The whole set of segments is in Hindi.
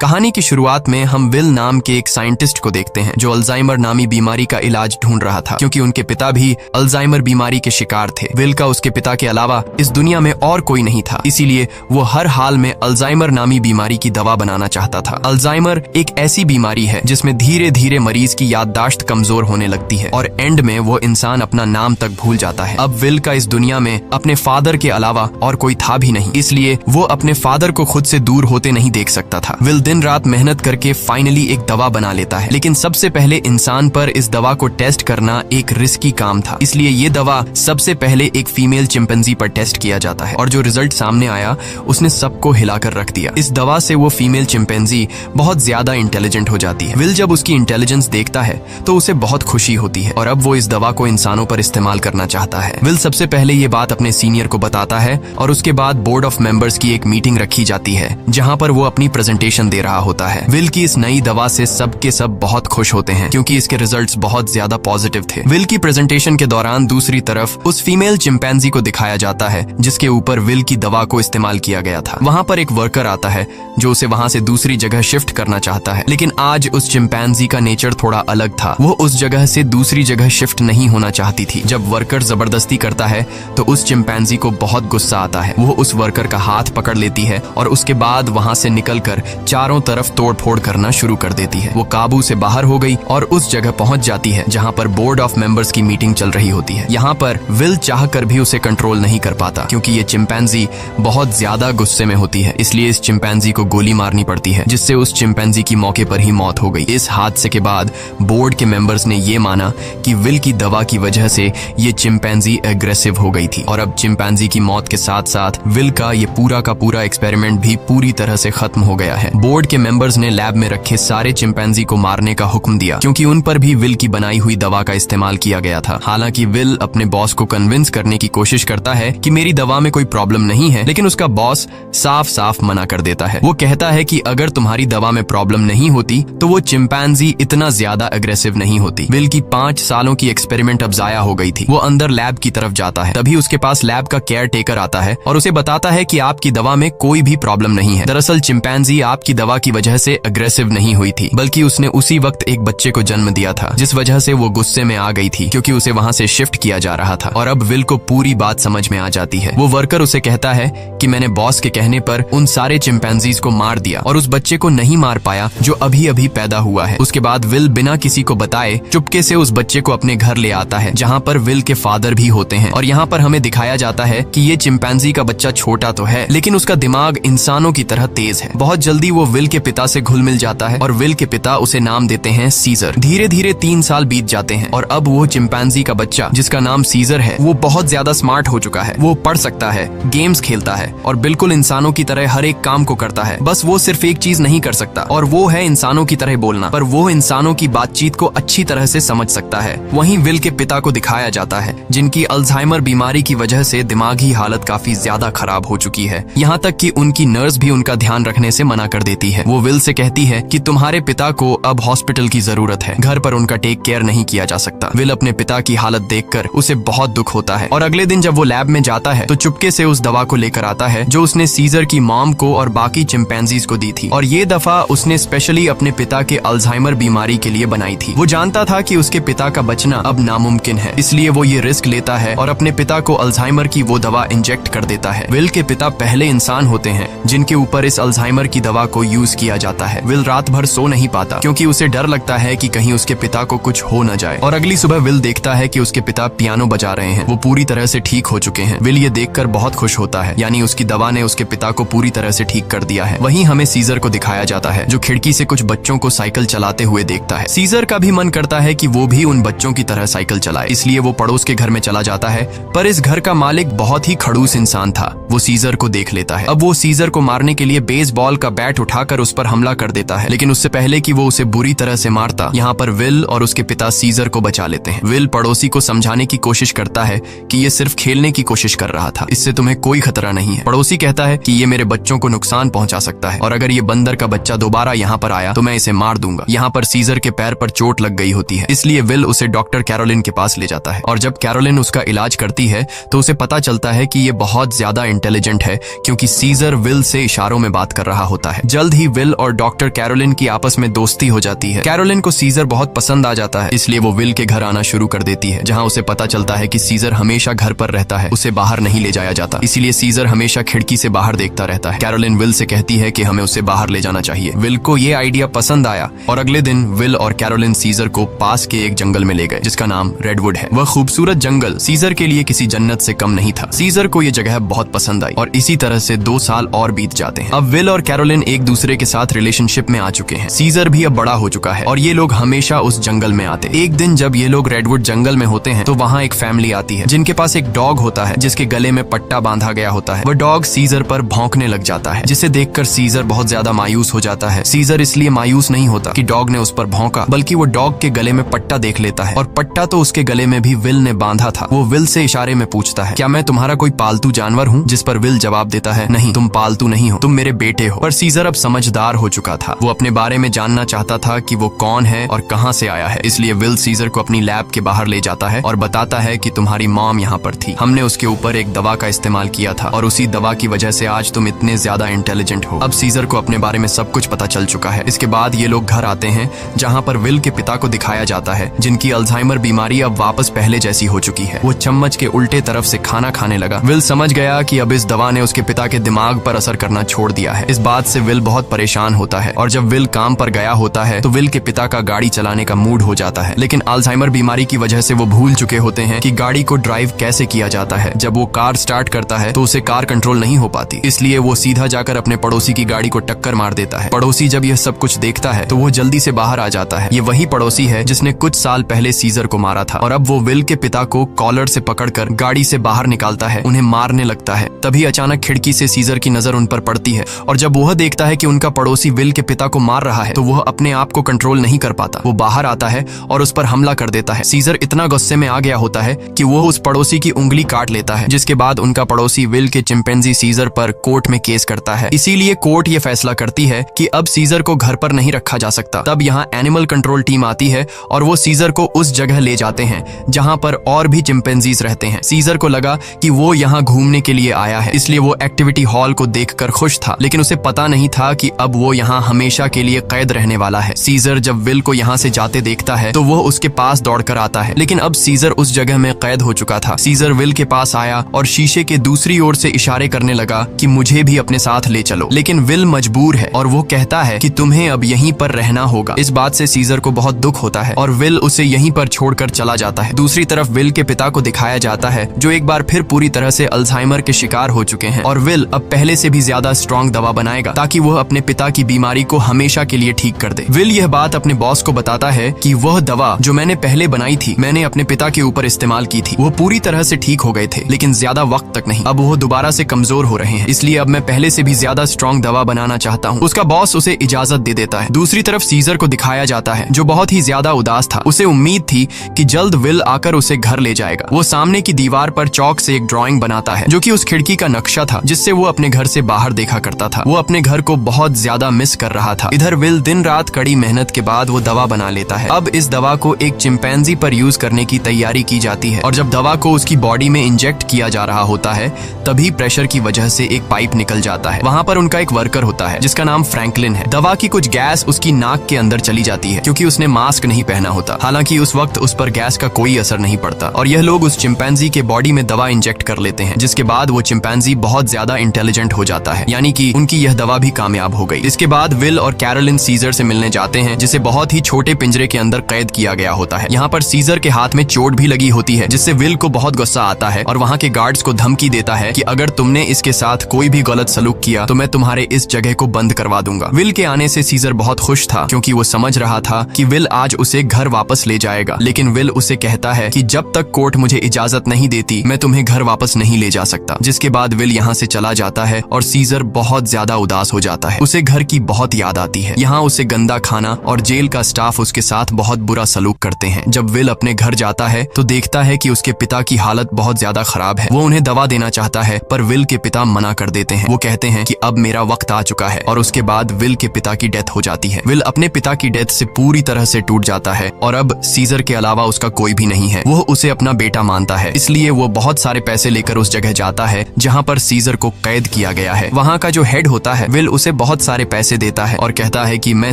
कहानी की शुरुआत में हम विल नाम के एक साइंटिस्ट को देखते हैं जो अल्जाइमर नामी बीमारी का इलाज ढूंढ रहा था, क्योंकि उनके पिता भी अल्जाइमर बीमारी के शिकार थे। विल का उसके पिता के अलावा इस दुनिया में और कोई नहीं था, इसीलिए वो हर हाल में अल्जाइमर नामी बीमारी की दवा बनाना चाहता था। अल्जाइमर एक ऐसी बीमारी है जिसमें धीरे धीरे मरीज की याददाश्त कमजोर होने लगती है और एंड में वो इंसान अपना नाम तक भूल जाता है। अब विल का इस दुनिया में अपने फादर के अलावा और कोई था भी नहीं, इसलिए वो अपने फादर को खुद से दूर होते नहीं देख सकता था। विल दिन रात मेहनत करके फाइनली एक दवा बना लेता है, लेकिन सबसे पहले इंसान पर इस दवा को टेस्ट करना एक रिस्की काम था, इसलिए ये दवा सबसे पहले एक फीमेल चिंपैंजी पर टेस्ट किया जाता है और जो रिजल्ट सामने आया उसने सबको हिलाकर रख दिया। इस दवा से वो फीमेल चिंपैंजी बहुत ज्यादा इंटेलिजेंट हो जाती है। विल जब उसकी इंटेलिजेंस देखता है तो उसे बहुत खुशी होती है और अब वो इस दवा को इंसानों पर इस्तेमाल करना चाहता है। विल सबसे पहले ये बात अपने सीनियर को बताता है और उसके बाद बोर्ड ऑफ मेंबर्स की एक मीटिंग रखी जाती है जहां पर वो अपनी प्रेजेंटेशन दे रहा होता है। विल की इस नई दवा से सब के सब बहुत खुश होते हैं क्योंकि इसके रिजल्ट्स बहुत ज्यादा पॉजिटिव थे। विल की प्रेजेंटेशन के दौरान दूसरी तरफ उस फीमेल चिंपैंजी को दिखाया जाता है जिसके ऊपर विल की दवा को इस्तेमाल किया गया था। वहां पर एक वर्कर आता है जो उसे वहां से दूसरी जगह शिफ्ट करना चाहता है, लेकिन आज उस चिंपैंजी का नेचर थोड़ा अलग था। वो उस जगह से दूसरी जगह शिफ्ट नहीं होना चाहती थी। जब वर्कर जबरदस्ती करता है तो उस चिंपैंजी को बहुत गुस्सा आता है। वो उस वर्कर का हाथ पकड़ लेती है और उसके बाद वहां से निकलकर चारों तरफ तोड़फोड़ करना शुरू कर देती है। वो काबू से बाहर हो गई और उस जगह पहुंच जाती है जहां पर बोर्ड ऑफ मेंबर्स की मीटिंग चल रही होती है। यहाँ पर विल चाहकर भी उसे कंट्रोल नहीं कर पाता क्योंकि ये चिंपैंजी बहुत ज्यादा गुस्से में होती है, इसलिए इस चिंपैंजी को गोली मारनी पड़ती है जिससे उस चिंपैंजी की मौके पर ही मौत हो गई। इस हादसे के बाद बोर्ड के मेंबर्स ने ये माना कि विल की दवा की वजह से ये चिंपैंजी एग्रेसिव हो गई थी और अब चिंपैंजी की मौत के साथ साथ विल का ये पूरा का पूरा एक्सपेरिमेंट भी पूरी तरह से खत्म हो गया है। बोर्ड के मेंबर्स ने लैब में रखे सारे चिंपैंजी को मारने का हुक्म दिया क्योंकि उन पर भी विल की बनाई हुई दवा का इस्तेमाल किया गया था। हालांकि विल अपने बॉस को कन्विंस करने की कोशिश करता है कि मेरी दवा में कोई प्रॉब्लम नहीं है, लेकिन उसका बॉस साफ साफ मना कर देता है। वो कहता है कि अगर तुम्हारी दवा में प्रॉब्लम नहीं होती तो वो चिंपैंजी इतना ज्यादा अग्रेसिव नहीं होती। विल की 5 सालों की एक्सपेरिमेंट अब जाया हो गई थी। वो अंदर लैब की तरफ जाता है, तभी उसके पास लैब का केयर टेकर आता है और उसे बताता है कि आपकी दवा में कोई भी प्रॉब्लम नहीं है। दरअसल चिंपैंजी आपकी दवा की वजह से अग्रेसिव नहीं हुई थी, बल्कि उसने उसी वक्त एक बच्चे को जन्म दिया था जिस वजह से वो गुस्से में आ गई थी क्योंकि उसे वहां से शिफ्ट किया जा रहा था। और अब विल को पूरी बात समझ में आ जाती है। वो वर्कर उसे कहता है कि मैंने बॉस के कहने पर उन सारे चिंपैंजीज को मार दिया और उस बच्चे को नहीं मार पाया जो अभी अभी पैदा हुआ है। उसके बाद विल बिना किसी को बताए चुपके से उस बच्चे को अपने घर ले आता है जहाँ पर विल के फादर भी होते हैं और यहाँ पर हमें दिखाया जाता है कि ये चिंपैंजी का बच्चा छोटा तो है लेकिन उसका दिमाग इंसानों की तरह तेज है। बहुत जल्दी वो विल के पिता से घुल मिल जाता है और विल के पिता उसे नाम देते हैं सीजर। धीरे धीरे 3 साल बीत जाते हैं और अब वो चिंपैंजी का बच्चा जिसका नाम सीजर है वो बहुत ज्यादा स्मार्ट हो चुका है। वो पढ़ सकता है, गेम्स खेलता है और बिल्कुल इंसानों की तरह हर एक काम को करता है। बस वो सिर्फ एक चीज नहीं कर सकता और वो है इंसानों की तरह बोलना, पर वो इंसानों की बातचीत को अच्छी तरह से समझ सकता है। वहीं विल के पिता को दिखाया जाता है जिनकी अल्जाइमर बीमारी की वजह से दिमागी हालत काफी ज्यादा खराब हो चुकी है, यहाँ तक कि उनकी नर्स भी उनका ध्यान रखने से मना कर देती है। वो विल से कहती है कि तुम्हारे पिता को अब हॉस्पिटल की जरूरत है, घर पर उनका टेक केयर नहीं किया जा सकता। विल अपने पिता की हालत देखकर उसे बहुत दुख होता है और अगले दिन जब वो लैब में जाता है तो चुपके से उस दवा को लेकर आता है जो उसने सीजर की मॉम को और बाकी चिंपैंजीज को दी थी और ये दफा उसने स्पेशली अपने पिता के अल्जाइमर बीमारी के लिए बनाई थी। वो जानता था कि उसके पिता का बचना अब नामुमकिन है, इसलिए वो ये रिस्क लेता है और अपने पिता को अल्जाइमर की वो दवा इंजेक्ट कर देता है। विल के पिता पहले इंसान होते हैं जिनके ऊपर इस अल्जाइमर की दवा को यूज किया जाता है। विल रात भर सो नहीं पाता क्योंकि उसे डर लगता है कि कहीं उसके पिता को कुछ हो न जाए और अगली सुबह विल देखता है कि उसके पिता पियानो बजा रहे हैं। वो पूरी तरह से ठीक हो चुके हैं। विल ये देखकर बहुत खुश होता है, यानी उसकी दवा ने उसके पिता को पूरी तरह से ठीक कर दिया है। वहीं हमें सीजर को दिखाया जाता है जो खिड़की से कुछ बच्चों को साइकिल चलाते हुए देखता है। सीजर का भी मन करता है कि वो भी उन बच्चों की तरह साइकिल चलाए, इसलिए वो पड़ोस के घर में चला जाता है, पर इस घर का मालिक बहुत ही खड़ूस इंसान था। वो सीजर को देख लेता है। अब वो सीजर को मारने के लिए बेसबॉल का बैट उठाकर उस पर हमला कर देता है, लेकिन उससे पहले कि वो उसे बुरी तरह से मारता, यहाँ पर विल और उसके पिता सीजर को बचा लेते हैं। विल पड़ोसी को समझाने की कोशिश करता है कि ये सिर्फ खेलने की कोशिश कर रहा था, इससे तुम्हें कोई खतरा नहीं है। पड़ोसी कहता है कि ये मेरे बच्चों को नुकसान पहुंचा सकता है और अगर ये बंदर का बच्चा दोबारा यहाँ पर आया तो मैं इसे मार दूंगा। यहाँ पर सीजर के पैर पर चोट लग गई होती है, इसलिए विल उसे डॉक्टर कैरोलिन के पास ले जाता है और जब कैरोलिन उसका इलाज करती है तो उसे पता चलता है कि ये बहुत ज्यादा इंटेलिजेंट है क्योंकि सीजर विल से इशारों में बात कर रहा होता है। जल्द जल्द ही विल और डॉक्टर कैरोलिन की आपस में दोस्ती हो जाती है। कैरोलिन को सीजर बहुत पसंद आ जाता है, इसलिए वो विल के घर आना शुरू कर देती है, जहाँ उसे पता चलता है कि सीजर हमेशा घर पर रहता है, उसे बाहर नहीं ले जाया जाता, इसीलिए सीजर हमेशा खिड़की से बाहर देखता रहता है। कैरोलिन विल से कहती है कि हमें उसे बाहर ले जाना चाहिए। विल को ये आइडिया पसंद आया और अगले दिन विल और कैरोलिन सीजर को पास के एक जंगल में ले गए, जिसका नाम रेडवुड है। वह खूबसूरत जंगल सीजर के लिए किसी जन्नत से कम नहीं था। सीजर को ये जगह बहुत पसंद आई और इसी तरह से 2 साल और बीत जाते हैं। अब विल और कैरोलिन एक दूसरे के साथ रिलेशनशिप में आ चुके हैं। सीजर भी अब बड़ा हो चुका है और ये लोग हमेशा उस जंगल में आते। एक दिन जब ये लोग रेडवुड जंगल में होते हैं तो वहाँ एक फैमिली आती है जिनके पास एक डॉग होता है जिसके गले में पट्टा बांधा गया होता है। वह डॉग सीजर पर भौंकने लग जाता है, जिसे देखकर सीजर बहुत ज्यादा मायूस हो जाता है। सीजर इसलिए मायूस नहीं होता कि डॉग ने उस पर भौंका, बल्कि वो डॉग के गले में पट्टा देख लेता है और पट्टा तो उसके गले में भी विल ने बांधा था। वो विल से इशारे में पूछता है, क्या मैं तुम्हारा कोई पालतू जानवर हूँ? जिस पर विल जवाब देता है, नहीं, तुम पालतू नहीं हो, तुम मेरे बेटे हो। पर सीजर अब समझदार हो चुका था। वो अपने बारे में जानना चाहता था कि वो कौन है और कहाँ से आया है, इसलिए विल सीजर को अपनी लैब के बाहर ले जाता है और बताता है कि तुम्हारी मॉम यहाँ पर थी, हमने उसके ऊपर एक दवा का इस्तेमाल किया था और उसी दवा की वजह से आज तुम इतने ज्यादा इंटेलिजेंट हो। अब सीजर को अपने बारे में सब कुछ पता चल चुका है। इसके बाद ये लोग घर आते हैं जहाँ पर विल के पिता को दिखाया जाता है, जिनकी अल्जाइमर बीमारी अब वापस पहले जैसी हो चुकी है। वो चम्मच के उल्टे तरफ से खाना खाने लगा। विल समझ गया कि अब इस दवा ने उसके पिता के दिमाग पर असर करना छोड़ दिया है। इस बात से विल बहुत परेशान होता है और जब विल काम पर गया होता है तो विल के पिता का गाड़ी चलाने का मूड हो जाता है, लेकिन अल्जाइमर बीमारी की वजह से वो भूल चुके होते हैं कि गाड़ी को ड्राइव कैसे किया जाता है। जब वो कार स्टार्ट करता है तो उसे कार कंट्रोल नहीं हो पाती, इसलिए वो सीधा जाकर अपने पड़ोसी की गाड़ी को टक्कर मार देता है। पड़ोसी जब यह सब कुछ देखता है तो वो जल्दी से बाहर आ जाता है। ये वही पड़ोसी है जिसने कुछ साल पहले सीजर को मारा था और अब वो विल के पिता को कॉलर से पकड़कर गाड़ी से बाहर निकालता है, उन्हें मारने लगता है। तभी अचानक खिड़की से सीजर की नजर उन पर पड़ती है और जब वह देखता है कि उनका पड़ोसी विल के पिता को मार रहा है तो वह अपने आप को कंट्रोल नहीं कर पाता। वो बाहर आता है और उस पर हमला कर देता है। सीजर इतना गुस्से में आ गया होता है कि वो उस पड़ोसी की उंगली काट लेता है, जिसके बाद उनका पड़ोसी विल के चिंपैंजी सीजर पर कोर्ट में केस करता है। इसीलिए कोर्ट ये फैसला करती है कि अब सीजर को घर पर नहीं रखा जा सकता। तब यहाँ एनिमल कंट्रोल टीम आती है और वो सीजर को उस जगह ले जाते हैं जहाँ पर और भी चिंपैंजीज रहते हैं। सीजर को लगा कि वो यहाँ घूमने के लिए आया है, इसलिए वो एक्टिविटी हॉल को देखकर खुश था, लेकिन उसे पता नहीं था कि अब वो यहाँ हमेशा के लिए कैद रहने वाला है। सीजर जब विल को यहाँ से जाते देखता है तो वो उसके पास दौड़कर आता है, लेकिन अब सीजर उस जगह में कैद हो चुका था। सीजर विल के पास आया और शीशे के दूसरी ओर से इशारे करने लगा कि मुझे भी अपने साथ ले चलो, लेकिन विल मजबूर है और वो कहता है कि तुम्हें अब यहीं पर रहना होगा। इस बात से सीजर को बहुत दुख होता है और विल उसे यहीं पर छोड़कर चला जाता है। दूसरी तरफ विल के पिता को दिखाया जाता है जो एक बार फिर पूरी तरह से अल्जाइमर के शिकार हो चुके हैं और विल अब पहले से भी ज्यादा स्ट्रॉन्ग दवा बनाएगा ताकि वह अपने पिता की बीमारी को हमेशा के लिए ठीक कर दे। विल यह बात अपने बॉस को बताता है कि वह दवा जो मैंने पहले बनाई थी मैंने अपने पिता के ऊपर इस्तेमाल की थी। वो पूरी तरह से ठीक हो गए थे, लेकिन ज्यादा वक्त तक नहीं। अब वो दोबारा से कमजोर हो रहे हैं, इसलिए अब मैं पहले से भी ज्यादा स्ट्रॉन्ग दवा बनाना चाहता हूँ। उसका बॉस उसे इजाजत दे देता है। दूसरी तरफ सीजर को दिखाया जाता है जो बहुत ही ज्यादा उदास था। उसे उम्मीद थी कि जल्द विल आकर उसे घर ले जाएगा। वो सामने की दीवार पर चौक से एक ड्राइंग बनाता है जो कि उस खिड़की का नक्शा था जिससे वो अपने घर से बाहर देखा करता था। वो अपने घर को बहुत ज्यादा मिस कर रहा था। इधर विल दिन रात कड़ी मेहनत के बाद वो दवा बना लेता है। अब इस दवा को एक चिंपैंजी पर यूज करने की तैयारी की जाती है और जब दवा को उसकी बॉडी में इंजेक्ट किया जा रहा होता है तभी प्रेशर की वजह से एक पाइप निकल जाता है। वहाँ पर उनका एक वर्कर होता है जिसका नाम फ्रैंकलिन है। दवा की कुछ गैस उसकी नाक के अंदर चली जाती है क्योंकि उसने मास्क नहीं पहना होता। हालांकि उस वक्त उस पर गैस का कोई असर नहीं पड़ता और यह लोग उस चिंपैंजी के बॉडी में दवा इंजेक्ट कर लेते हैं, जिसके बाद वो चिंपैंजी बहुत ज्यादा इंटेलिजेंट हो जाता है, यानी कि उनकी यह दवा भी कामयाब हो गई। इसके बाद विल और कैरोलिन सीजर से मिलने जाते हैं जिसे बहुत ही छोटे पिंजरे के अंदर कैद किया गया होता है। यहाँ पर सीजर के हाथ में चोट भी लगी होती है जिससे विल को बहुत गुस्सा आता है और वहाँ के गार्ड्स को धमकी देता है कि अगर तुमने इसके साथ कोई भी गलत सलूक किया तो मैं तुम्हारे इस जगह को बंद करवा दूंगा। विल के आने से सीजर बहुत खुश था क्योंकि वो समझ रहा था कि विल आज उसे घर वापस ले जाएगा, लेकिन विल उसे कहता है कि जब तक कोर्ट मुझे इजाजत नहीं देती मैं तुम्हें घर वापस नहीं ले जा सकता। जिसके बाद विल यहाँ से चला जाता है और सीजर बहुत ज्यादा उदास हो जाता है। उसे घर की बहुत याद आती है। यहाँ उसे गंदा खाना और जेल का स्टाफ उसके साथ बहुत बुरा सलूक करते हैं। जब विल अपने घर जाता है तो देखता है कि उसके पिता की हालत बहुत ज्यादा खराब है। वो उन्हें दवा देना चाहता है, पर विल के पिता मना कर देते हैं। वो कहते हैं कि अब मेरा वक्त आ चुका है, और उसके बाद विल के पिता की डेथ हो जाती है। विल अपने पिता की डेथ से पूरी तरह से टूट जाता है और अब सीजर के अलावा उसका कोई भी नहीं है। वो उसे अपना बेटा मानता है, इसलिए वो बहुत सारे पैसे लेकर उस जगह जाता है जहाँ पर सीजर को कैद किया गया है। वहाँ का जो हेड होता है विल उसे बहुत सारे पैसे देता है और कहता है कि मैं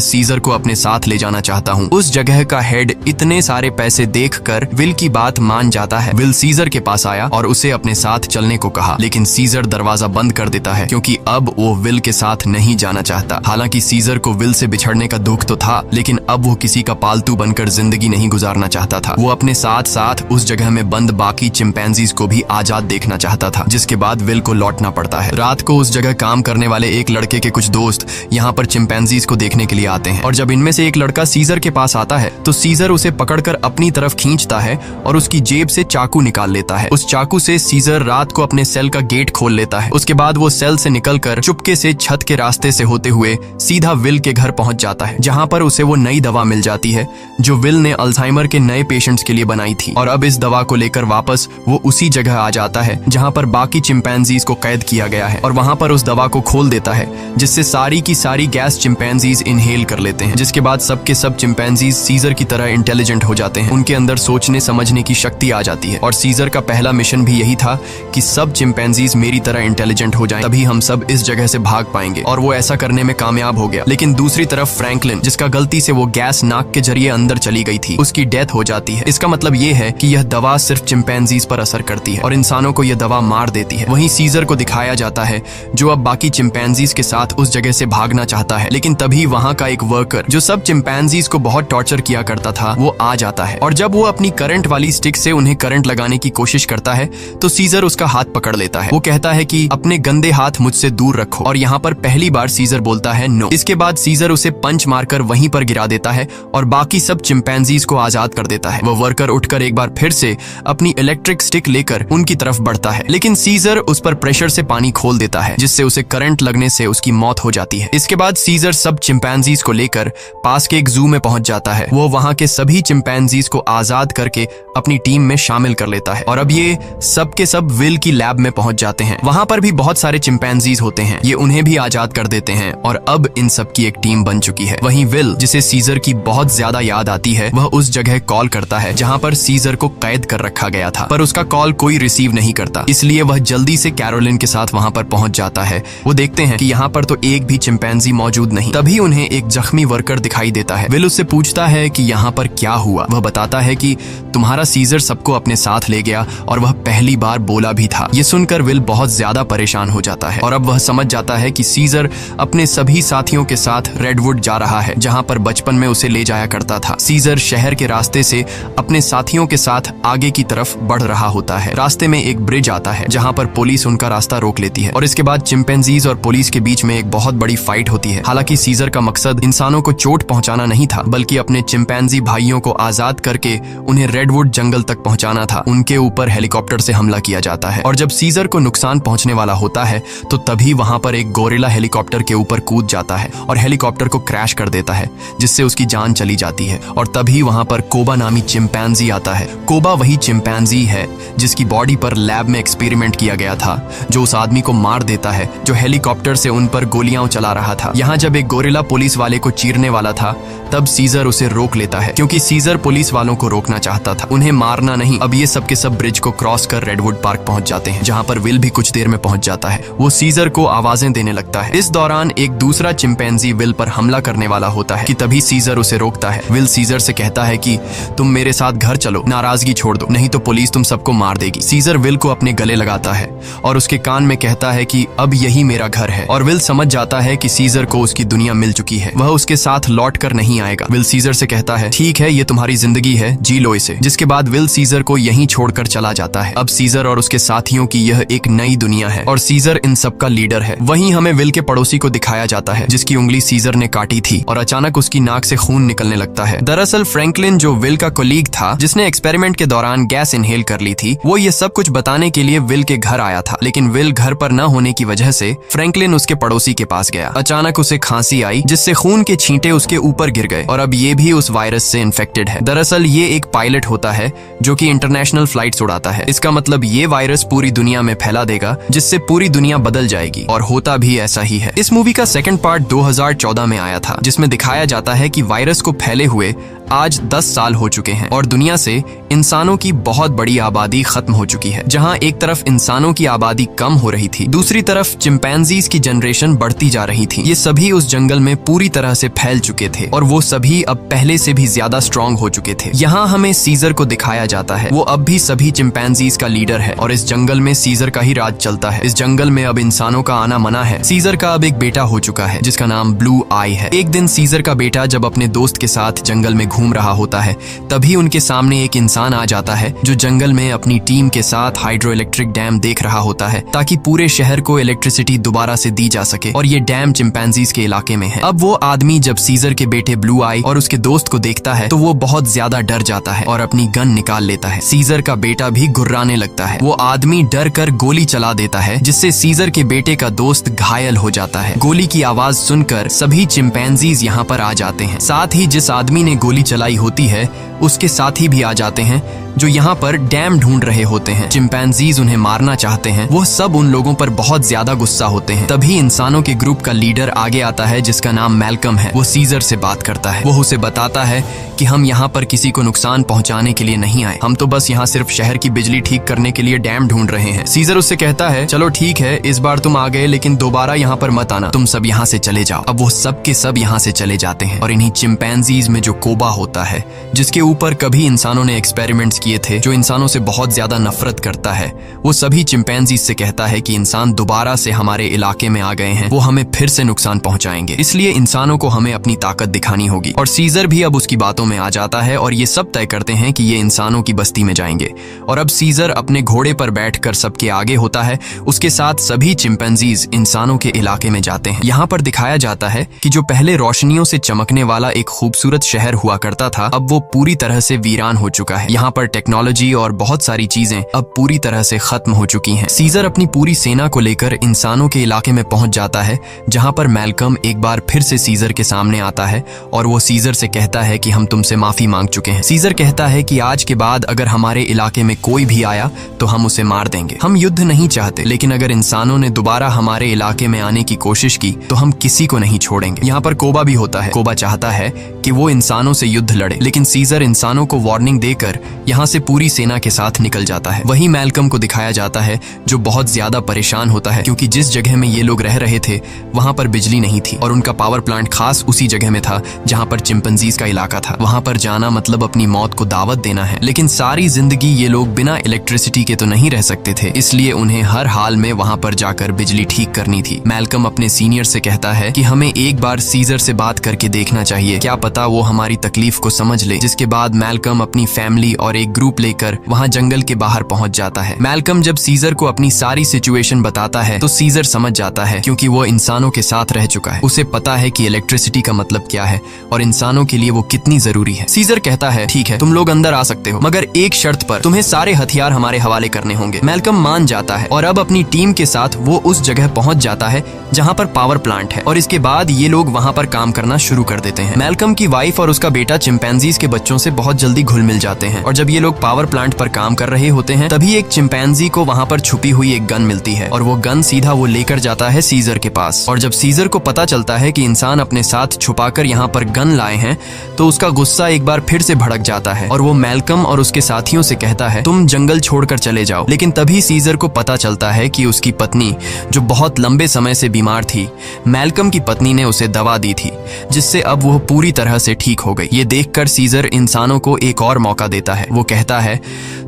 सीजर को अपने साथ ले जाना चाहता हूँ। उस जगह का हेड इतने सारे पैसे देखकर विल की बात मान जाता है। विल सीजर के पास आया और उसे अपने साथ चलने को कहा, लेकिन सीजर दरवाजा बंद कर देता है क्योंकि अब वो विल के साथ नहीं जाना चाहता। हालांकि सीजर को विल से बिछड़ने का दुख तो था, लेकिन अब वो किसी का पालतू बनकर जिंदगी नहीं गुजारना चाहता था। वो अपने साथ साथ उस जगह में बंद बाकी चिंपैंजीज को भी आजाद देखना चाहता था, जिसके बाद विल को लौटना पड़ता है। रात को उस जगह काम करने वाले एक लड़के के कुछ दोस्त यहाँ पर चिंपैंजीज को देखने के लिए आते हैं, और जब इनमें से एक लड़का सीजर के पास आता है तो सीजर उसे पकड़कर अपनी तरफ खींचता है और उसकी जेब से चाकू निकाल लेता है। उस चाकू से सीजर रात को अपने सेल का गेट खोल लेता है। उसके बाद वो सेल से निकलकर चुपके से छत के रास्ते से होते हुए सीधा विल के घर पहुंच जाता है, जहां पर उसे वो नई दवा मिल जाती है जो विल ने अल्जाइमर के नए पेशेंट्स के लिए बनाई थी। और अब इस दवा को लेकर वापस वो उसी जगह आ जाता है जहां पर बाकी चिंपैंजीज को कैद किया गया है, और वहां पर उस दवा को खोल देता है जिससे सारी की सारी गैस चिंपैंजीज इनहेल कर लेते हैं, जिसके बाद सबके सब चिंपैंजीज सीजर की तरह इंटेलिजेंट हो जाते हैं। उनके अंदर सोचने समझने की शक्ति आ जाती है, और सीजर का पहला मिशन भी यही था कि सब चिंपैंजीज मेरी तरह इंटेलिजेंट हो जाएं, तभी हम सब इस जगह से भाग पाएंगे। और वो ऐसा करने में कामयाब हो गया। लेकिन दूसरी तरफ फ्रैंकलिन, जिसका गलती से वो गैस नाक के जरिए अंदर चली गई थी, उसकी डेथ हो जाती है। इसका मतलब ये है कि यह दवा सिर्फ चिंपैंजीज पर असर करती है और इंसानों को यह दवा मार देती है। वहीं सीजर को दिखाया जाता है जो अब बाकी चिंपैंजीज के साथ उस जगह से भागना चाहता है, लेकिन तभी वहाँ का एक वर्कर जो सब चिंपैंजीज को बहुत टॉर्चर किया करता था वो आ जाता है, और जब वो अपनी करंट वाली स्टिक से उन्हें करंट लगाने की कोशिश करता है तो सीजर उसका हाथ पकड़ लेता है। वो कहता है कि अपने गंदे हाथ मुझसे दूर रखो, और यहाँ पर पहली बार सीजर बोलता है नो। इसके बाद सीजर उसे पंच मारकर वहीं पर गिरा देता है और बाकी सब चिंपैंजीज को आजाद कर देता है। वो वर्कर उठकर एक बार फिर से अपनी इलेक्ट्रिक स्टिक लेकर उनकी तरफ बढ़ता है, लेकिन सीजर उस पर प्रेशर से पानी खोल देता है जिससे उसे करंट लगने से उसकी मौत हो जाती है। इसके बाद सीजर सब चिंपैंजीज को लेकर पास के एक जू में पहुंच जाता है। वो वहां के सभी चिंपैंजीज को आजाद करके अपनी टीम में शामिल कर लेता है, और अब ये सब के सब विल की लैब में पहुंच जाते हैं। वहां पर भी बहुत सारे चिंपैंजीज होते हैं, ये उन्हें भी आजाद कर देते हैं, और अब इन सब की एक टीम बन चुकी है। वहीं विल, जिसे सीजर की बहुत ज्यादा याद आती है, वह उस जगह कॉल करता है जहां पर सीजर को कैद कर रखा गया था, पर उसका कॉल कोई रिसीव नहीं करता। इसलिए वह जल्दी से कैरोलिन के साथ वहां पर पहुंच जाता है। वो देखते हैं कि यहाँ पर तो एक भी चिंपैंजी मौजूद नहीं। तभी उन्हें एक जख्मी वर्कर दिखाई देता है। विल उससे पूछता है कि यहाँ पर क्या हुआ। वह बताता है कि तुम्हारा सीजर सबको अपने साथ ले गया, और वह पहली बार बोला भी था। ये सुनकर विल बहुत ज्यादा परेशान हो जाता है, और अब वह समझ जाता है कि सीजर अपने सभी साथियों के साथ रेडवुड जा रहा है, जहाँ पर बचपन में उसे ले जाया करता था। सीजर शहर के रास्ते से अपने साथियों के साथ आगे की तरफ बढ़ रहा होता है। रास्ते में एक ब्रिज आता है जहाँ पर पुलिस उनका रास्ता रोक लेती है, और इसके बाद चिंपैंजीज और पुलिस के बीच में एक बहुत बड़ी फाइट होती है। हालांकि सीजर का मकसद इंसानों को चोट पहुंचाना नहीं था, बल्कि अपने चिंपैंजी भाइयों को आजाद करके उन्हें रेडवुड जंगल तक पहुंचाना था। उनके ऊपर हेलीकॉप्टर से हमला किया जाता है, और जब सीजर को नुकसान पहुंचने वाला होता है तो तभी वहां पर एक गोरिल्ला हेलीकॉप्टर के ऊपर कूद जाता है और हेलीकॉप्टर को क्रैश कर देता है, जिससे उसकी जान चली जाती है। और तभी वहां पर कोबा नामी चिंपैंजी आता है। कोबा वही चिंपैंजी है जिसकी बॉडी पर लैब में एक्सपेरिमेंट किया गया था, जो उस आदमी को मार देता है जो हेलीकॉप्टर से उन पर गोलियां चला रहा था। यहाँ जब एक गोरिल्ला पुलिस वाले को चीरने वाला था, तब सीजर उसे रोक लेता है, क्योंकि सीजर पुलिस वालों को रोकना चाहता था, उन्हें मारना नहीं। अब ये सब के सब ब्रिज को क्रॉस कर रेडवुड पार्क पहुंच जाते हैं, जहाँ पर विल भी कुछ देर में पहुंच जाता है। वो सीजर को आवाजें देने लगता है। इस दौरान एक दूसरा चिंपैंजी विल पर हमला करने वाला होता है कि तभी सीजर उसे रोकता है। विल सीजर से कहता है कि तुम मेरे साथ घर चलो, नाराजगी छोड़ दो, नहीं तो पुलिस तुम सबको मार देगी। सीजर विल को अपने गले लगाता है और उसके कान में कहता है कि अब यही मेरा घर है, और विल समझ जाता है कि सीजर को उसकी दुनिया मिल चुकी है, वह उसके साथ लौट कर नहीं आएगा। विल सीजर से कहता है ठीक है, ये तुम्हारी जिंदगी है, जी लो इसे। जिसके बाद विल सीजर को यहीं छोड़कर चला जाता है। अब सीजर और उसके साथियों की यह एक नई दुनिया है, और सीजर इन सब का लीडर है। वहीं हमें विल के पड़ोसी को दिखाया जाता है जिसकी उंगली सीजर ने काटी थी, और अचानक उसकी नाक से खून निकलने लगता है। दरअसल फ्रैंकलिन, जो विल का कोलीग था जिसने एक्सपेरिमेंट के दौरान गैस इनहेल कर ली थी, वो ये सब कुछ बताने के लिए विल के घर आया था। लेकिन विल घर पर न होने की वजह से फ्रैंकलिन उसके पड़ोसी के पास गया। अचानक उसे खांसी आई, जिससे खून के छींटे उसके ऊपर गिर गए, और अब ये भी उस वायरस से इन्फेक्टेड है। दरअसल ये एक पायलट होता है जो कि इंटरनेशनल फ्लाइट्स उड़ाता है। इसका मतलब ये वायरस पूरी दुनिया में फैला देगा, जिससे पूरी दुनिया बदल जाएगी। और होता भी ऐसा ही है। इस मूवी का सेकंड पार्ट 2014 में आया था, जिसमें दिखाया जाता है कि वायरस को फैले हुए आज 10 साल हो चुके हैं और दुनिया से इंसानों की बहुत बड़ी आबादी खत्म हो चुकी है। जहां एक तरफ इंसानों की आबादी कम हो रही थी, दूसरी तरफ चिंपैंजीज की जनरेशन बढ़ती जा रही थी। ये सभी उस जंगल में पूरी तरह से फैल चुके थे और वो सभी अब पहले से भी ज्यादा स्ट्रांग हो चुके थे। यहाँ हमें सीजर को दिखाया जाता है। वो अब भी सभी चिंपैंजीज का लीडर है और इस जंगल में सीजर का ही राज चलता है। इस जंगल में अब इंसानों का आना मना है। सीजर का अब एक बेटा हो चुका है जिसका नाम ब्लू आई है। एक दिन सीजर का बेटा जब अपने दोस्त के साथ जंगल में घूम रहा होता है, तभी उनके सामने एक इंसान आ जाता है जो जंगल में अपनी टीम के साथ हाइड्रो इलेक्ट्रिक डैम देख रहा होता है ताकि पूरे शहर को इलेक्ट्रिसिटी दोबारा से दी जा सके, और ये डैम चिंपैंजीज के इलाके में है। अब वो आदमी जब सीजर के बेटे ब्लू आई और उसके दोस्त को देखता है तो वो बहुत ज्यादा डर जाता है और अपनी गन निकाल लेता है। सीजर का बेटा भी घुर्राने लगता है। वो आदमी डर कर गोली चला देता है, जिससे सीजर के बेटे का दोस्त घायल हो जाता है। गोली की आवाज सुनकर सभी चिंपैंजीज यहाँ पर आ जाते हैं। साथ ही जिस आदमी ने गोली चलाई होती है उसके साथी भी आ जाते हैं जो यहाँ पर डैम ढूंढ रहे होते हैं। चिंपैंजीज उन्हें मारना चाहते हैं। वो सब उन लोगों पर बहुत ज्यादा गुस्सा होते हैं। तभी इंसानों के ग्रुप का लीडर आगे आता है जिसका नाम मैल्कम है। वो सीजर से बात करता है। वो उसे बताता है कि हम यहाँ पर किसी को नुकसान पहुँचाने के लिए नहीं आए, हम तो बस यहाँ सिर्फ शहर की बिजली ठीक करने के लिए डैम ढूंढ रहे हैं। सीजर उससे कहता है, चलो ठीक है, इस बार तुम आ गए, लेकिन दोबारा यहाँ पर मत आना, तुम सब यहाँ से चले जाओ। अब वो सब के सब यहाँ से चले जाते हैं और इन्हीं चिंपैंजीज में जो कोबा होता है, जिसके ऊपर कभी इंसानों ने एक्सपेरिमेंट्स किए थे, जो इंसानों से बहुत ज्यादा नफरत करता है, वो सभी चिंपैंजीज से कहता है कि इंसान दोबारा से हमारे इलाके में आ गए हैं, वो हमें फिर से नुकसान पहुंचाएंगे, इसलिए इंसानों को हमें अपनी ताकत दिखानी होगी। और सीजर भी अब उसकी बातों में आ जाता है और ये सब तय करते हैं कि ये इंसानों की बस्ती में जाएंगे। और अब सीजर अपने घोड़े पर बैठकर सबके आगे होता है। उसके साथ सभी चिंपैंजीज इंसानों के इलाके में जाते हैं। यहाँ पर दिखाया जाता है कि जो पहले रोशनियों से चमकने वाला एक खूबसूरत शहर हुआ करता था, अब वो पूरी तरह से वीरान हो चुका है। यहाँ पर टेक्नोलॉजी और बहुत सारी चीजें अब पूरी तरह से खत्म हो चुकी हैं। सीजर अपनी पूरी सेना को लेकर इंसानों के इलाके में पहुंच जाता है, जहां पर मैल्कम एक बार फिर से सीजर के सामने आता है और वो सीजर से कहता है कि हम तुमसे माफी मांग चुके हैं। सीजर कहता है कि आज के बाद अगर हमारे इलाके में कोई भी आया तो हम उसे मार देंगे। हम युद्ध नहीं चाहते, लेकिन अगर इंसानों ने दोबारा हमारे इलाके में आने की कोशिश की तो हम किसी को नहीं छोड़ेंगे। यहाँ पर कोबा भी होता है। कोबा चाहता है कि वो इंसानों से युद्ध लड़े, लेकिन सीजर इंसानों को वार्निंग देकर यहाँ से पूरी सेना के साथ निकल जाता है। वही मैल्कम को दिखाया जाता है जो बहुत ज्यादा परेशान होता है, क्योंकि जिस जगह में ये लोग रह रहे थे वहां पर बिजली नहीं थी और उनका पावर प्लांट खास उसी जगह में था जहां पर चिंपैंजीज का इलाका था। वहां पर जाना मतलब अपनी मौत को दावत देना है, लेकिन सारी जिंदगी ये लोग बिना इलेक्ट्रिसिटी के तो नहीं रह सकते थे, इसलिए उन्हें हर हाल में वहां पर जाकर बिजली ठीक करनी थी। मैल्कम अपने सीनियर से कहता है कि हमें एक बार सीजर से बात करके देखना चाहिए, क्या पता वो हमारी तकलीफ को समझ ले। जिसके बाद मैल्कम अपनी फैमिली और एक ग्रुप लेकर वहां जंगल के बाहर पहुंच जाता है। मैल्कम जब सीजर को अपनी सारी सिचुएशन बताता है तो सीजर समझ जाता है, क्योंकि वो इंसानों के साथ रह चुका है। उसे पता है कि इलेक्ट्रिसिटी का मतलब क्या है और इंसानों के लिए वो कितनी जरूरी है। सीजर कहता है, ठीक है, तुम लोग अंदर आ सकते हो, मगर एक शर्त पर, तुम्हें सारे हथियार हमारे हवाले करने होंगे। मैल्कम मान जाता है और अब अपनी टीम के साथ वो उस जगह पहुंच जाता है जहां पर पावर प्लांट है, और इसके बाद ये लोग वहां पर काम करना शुरू कर देते हैं। मैल्कम की वाइफ और उसका बेटा चिंपैंजीज के बच्चों से बहुत जल्दी घुल मिल जाते हैं और जब ये लोग पावर प्लांट पर काम कर रहे होते हैं तभी एक चिंपैंजी को वहां पर छुपी हुई एक गन मिलती है और वो गन सीधा वो लेकर जाता है सीजर के पास। और जब सीजर को पता चलता है कि इंसान अपने साथ छुपाकर यहाँ पर गन लाए हैं तो उसका गुस्सा एक बार फिर से भड़क जाता है और वो मैल्कम और उसके साथियों से कहता है, तुम जंगल छोड़कर चले जाओ। लेकिन तभी सीजर को पता चलता है कि उसकी पत्नी, जो बहुत लंबे समय से बीमार थी, मैल्कम की पत्नी ने उसे दवा दी थी जिससे अब वो पूरी तरह से ठीक हो गई। ये देखकर सीजर इंसानों को एक और मौका देता है। वो कहता है,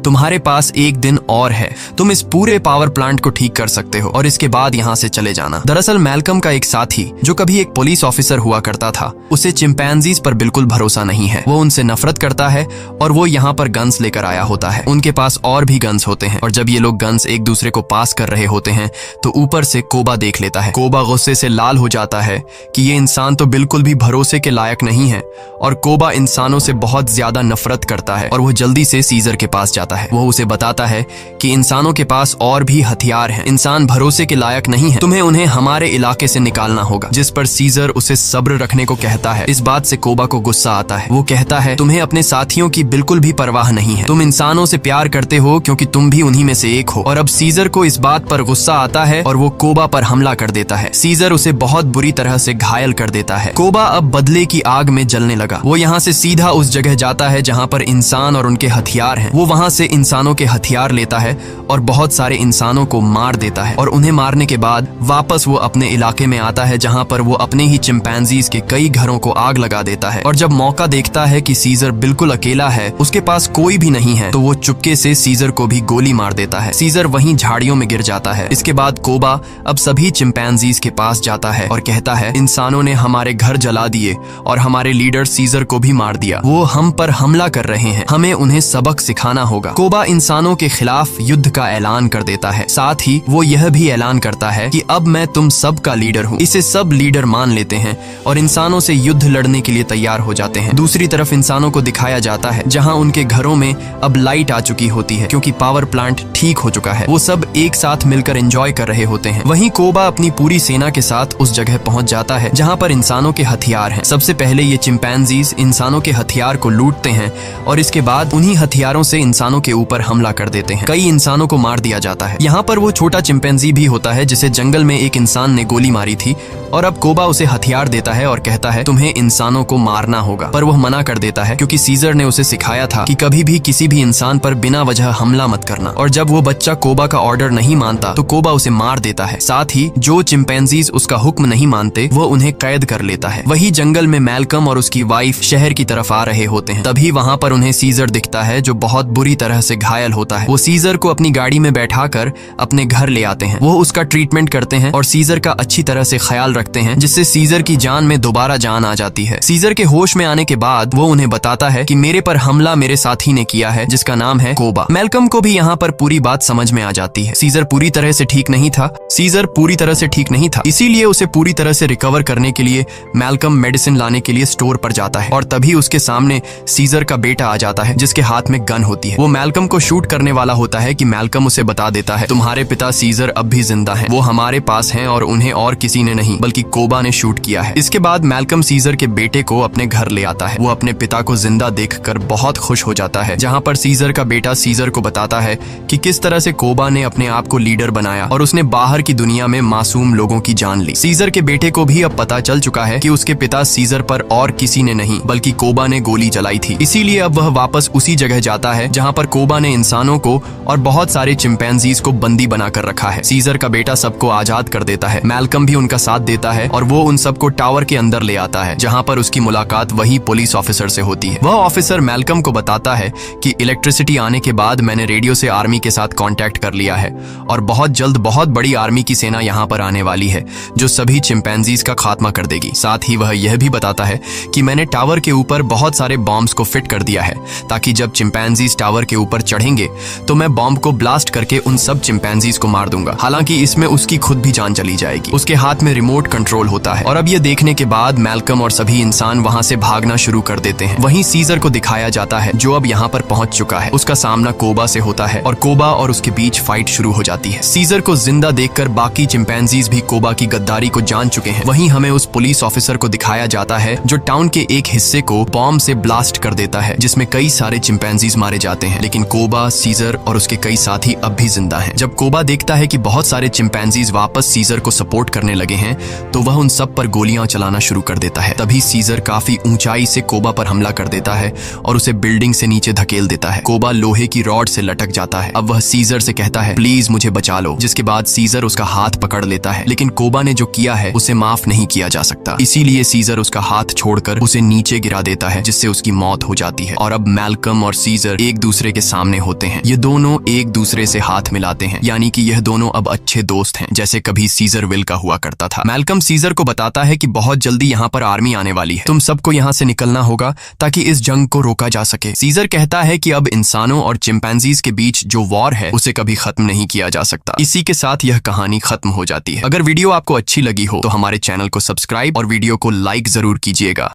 तुम्हारे पास एक दिन और है, तुम इस पूरे पावर प्लांट को ठीक कर सकते हो और इसके बाद यहाँ से चले जाना। दरअसल मैल्कम का एक साथी, जो कभी एक पुलिस ऑफिसर हुआ करता था, उसे चिंपैंजीज पर बिल्कुल भरोसा नहीं है। वो उनसे नफरत करता है और वो यहाँ पर गन्स लेकर आया होता है। उनके पास और भी गन्स होते हैं और जब ये लोग गन्स एक दूसरे को पास कर रहे होते हैं तो ऊपर से कोबा देख लेता है। कोबा गुस्से से लाल हो जाता है कि ये इंसान तो बिल्कुल भी भरोसे के लायक नहीं है और कोबा इंसानों से बहुत ज्यादा नफरत करता है और वो जल्दी से सीजर के पास जाता है। वो उसे बताता है कि इंसानों के पास और भी हथियार हैं, इंसान भरोसे के लायक नहीं है, तुम्हें उन्हें हमारे इलाके से निकालना होगा। जिस पर सीजर उसे सब्र रखने को कहता है। इस बात से कोबा को गुस्सा आता है। वो कहता है, तुम्हें अपने साथियों की बिल्कुल भी परवाह नहीं है, तुम इंसानों से प्यार करते हो क्योंकि तुम भी उन्हीं में से एक हो। और अब सीजर को इस बात पर गुस्सा आता है और वो कोबा पर हमला कर देता है। सीजर उसे बहुत बुरी तरह से घायल कर देता है। कोबा अब बदले की आग में जलने लगा। वो यहाँ से सीधा उस जगह जाता है जहाँ पर इंसान और उनके हथियार हैं। वो वहाँ से इंसानों के हथियार लेता है और बहुत सारे इंसानों को मार देता है। और उन्हें मारने के बाद वापस वो अपने इलाके में आता है जहाँ पर वो अपने ही चिंपैंजीज के कई घरों को आग लगा देता है। और जब मौका देखता है कि सीजर बिल्कुल अकेला है, उसके पास कोई भी नहीं है, तो वो चुपके से सीजर को भी गोली मार देता है। सीजर वहीं झाड़ियों में गिर जाता है। इसके बाद कोबा अब सभी चिंपैंजीज के पास जाता है और कहता है, इंसानों ने हमारे घर जला दिए और हमारे लीडर सीजर को भी मार दिया। वो हम पर हमला कर रहे हैं, हमें उन्हें सबक सिखाना होगा। कोबा इंसानों के खिलाफ युद्ध का ऐलान कर देता है। साथ ही वो यह भी ऐलान करता है कि अब मैं तुम सब का लीडर हूँ। इसे सब लीडर मान लेते हैं और इंसानों से युद्ध लड़ने के लिए तैयार हो जाते हैं। दूसरी तरफ इंसानों को दिखाया जाता है जहाँ उनके घरों में अब लाइट आ चुकी होती है क्योंकि पावर प्लांट ठीक हो चुका है। वो सब एक साथ मिलकर एंजॉय कर रहे होते हैं। वहीं कोबा अपनी पूरी सेना के साथ उस जगह पहुंच जाता है जहां पर इंसानों के हथियार हैं। सबसे पहले ये चिंपैंजीज इंसानों के हथियार को लूटते हैं और इसके बाद उन्हीं हथियारों से इंसानों के ऊपर हमला कर देते हैं। कई इंसानों को मार दिया जाता है। यहाँ पर वो छोटा चिंपैंजी भी होता है जिसे जंगल में एक इंसान ने गोली मारी थी और अब कोबा उसे हथियार देता है और कहता है, तुम्हें इंसानों को मारना होगा। पर वह मना कर देता है क्योंकि सीजर ने उसे सिखाया था कि कभी भी किसी भी इंसान पर बिना वजह हमला मत करना। और जब वो बच्चा कोबा का ऑर्डर नहीं मानता तो कोबा उसे मार देता है। साथ ही जो चिंपैंजीज उसका हुक्म नहीं मानते वो उन्हें कैद कर लेता है। वही जंगल में मैल्कम और उसकी वाइफ शहर की तरफ आ रहे होते हैं। तभी वहाँ पर उन्हें सीजर दिखता है जो बहुत बुरी तरह से घायल होता है। वो सीजर को अपनी गाड़ी में बैठाकर अपने घर ले आते हैं। वो उसका ट्रीटमेंट करते हैं और सीजर का अच्छी तरह से ख्याल रखते हैं जिससे सीजर की जान में दोबारा जान आ जाती है। सीजर के होश में आने के बाद वो उन्हें बताता है कि मेरे पर हमला मेरे साथी ने किया है जिसका नाम है कोबा। मैल्कम को भी यहाँ पर पूरी बात समझ में आ जाती है। सीजर पूरी तरह से ठीक नहीं था, इसीलिए उसे पूरी तरह से रिकवर करने के लिए मैल्कम मेडिसिन लाने के लिए स्टोर पर जाता है और तभी उसके सामने सीजर का बेटा आ जाता है जिसके हाथ में गन होती है। वो मैल्कम को शूट करने वाला होता है कि मैल्कम उसे बता देता है, तुम्हारे पिता सीजर अब भी जिंदा हैं, वो हमारे पास हैं और उन्हें और किसी ने नहीं बल्कि कोबा ने शूट किया है। इसके बाद मैल्कम सीजर के बेटे को अपने घर ले आता है। वो अपने पिता को जिंदा देखकर बहुत खुश हो जाता है, जहाँ पर सीजर का बेटा सीजर को बताता है कि किस तरह से कोबा ने अपने आप को लीडर बनाया और उसने बाहर की दुनिया में मासूम लोगों की जान ली। सीजर के बेटे को भी अब पता चल चुका है कि उसके पिता सीजर पर और किसी ने नहीं बल्कि कोबा ने गोली चलाई थी। इसीलिए अब वह वापस उसी जगह जाता है जहाँ पर कोबा ने इंसानों को और बहुत सारे चिंपैंजीज को बंदी बनाकर रखा है। सीजर का बेटा सबको आजाद कर देता है। मैल्कम भी उनका साथ देता है और वो उन सबको टावर के अंदर ले आता है जहाँ पर उसकी मुलाकात वही पुलिस ऑफिसर से होती है। वह ऑफिसर मैल्कम को बताता है कि इलेक्ट्रिसिटी आने के बाद मैंने रेडियो से आर्मी के साथ कांटेक्ट कर लिया है और बहुत जल्द बहुत बड़ी आर्मी की सेना यहाँ पर आने वाली है जो सभी चिंपैंजीज का खात्मा कर देगी। साथ ही वह यह भी बताता है कि मैंने टावर के ऊपर बहुत सारे बॉम्ब्स को फिट कर दिया है ताकि जब चिंपैंजीज टावर के ऊपर चढ़ेंगे तो मैं बॉम्ब को ब्लास्ट करके उन सब चिंपैंजीज को मार दूंगा। हालांकि इसमें उसकी खुद भी जान चली जाएगी। उसके हाथ में रिमोट कंट्रोल होता है और अब ये देखने के बाद मैल्कम और सभी इंसान वहां से भागना शुरू कर देते हैं। वहीं सीजर को दिखाया जाता है जो अब यहाँ पर पहुंच चुका है। उसका सामना कोबा से होता है और कोबा और उसके बीच फाइट शुरू हो जाती है। सीजर को जिंदा देखकर बाकी चिंपैंजीज भी कोबा की गद्दारी को जान चुके हैं। वहीं हमें उस पुलिस ऑफिसर को दिखाया जाता है जो टाउन के एक हिस्से को बॉम्ब से ब्लास्ट कर देता है जिसमें कई सारे चिंपैंजीज मारे जाते हैं, लेकिन कोबा, सीजर और उसके कई साथी अब भी जिंदा हैं। जब कोबा देखता है कि बहुत सारे चिंपैंजीज वापस सीजर को सपोर्ट करने लगे हैं तो वह उन सब पर गोलियां चलाना शुरू कर देता है। तभी सीजर काफी ऊंचाई से कोबा पर हमला कर देता है और उसे बिल्डिंग से नीचे धकेल देता है। कोबा लोहे की रॉड से लटक जाता है। अब वह सीजर से कहता है, प्लीज मुझे बचा लो, जिसके बाद सीजर उसका हाथ पकड़ लेता है, लेकिन कोबा ने जो किया है उसे माफ नहीं किया जा सकता। इसीलिए सीजर उसका हाथ छोड़कर उसे नीचे गिरा देता है जिससे उसकी मौत हो जाती है। और अब मैल्कम और सीजर एक दूसरे के सामने होते हैं। ये दोनों एक दूसरे से हाथ मिलाते हैं, यानी कि यह दोनों अब अच्छे दोस्त हैं, जैसे कभी सीजर विल का हुआ करता था। मैल्कम सीजर को बताता है कि बहुत जल्दी यहाँ पर आर्मी आने वाली है, तुम सबको यहाँ से निकलना होगा ताकि इस जंग को रोका जा सके। सीजर कहता है कि अब इंसानों और चिंपैंजीज के बीच जो वॉर है उसे कभी खत्म नहीं किया जा सकता। इसी के साथ यह कहानी खत्म हो जाती है। अगर वीडियो आपको अच्छी लगी हो तो हमारे चैनल को सब्सक्राइब और वीडियो को लाइक जरूर कीजिएगा।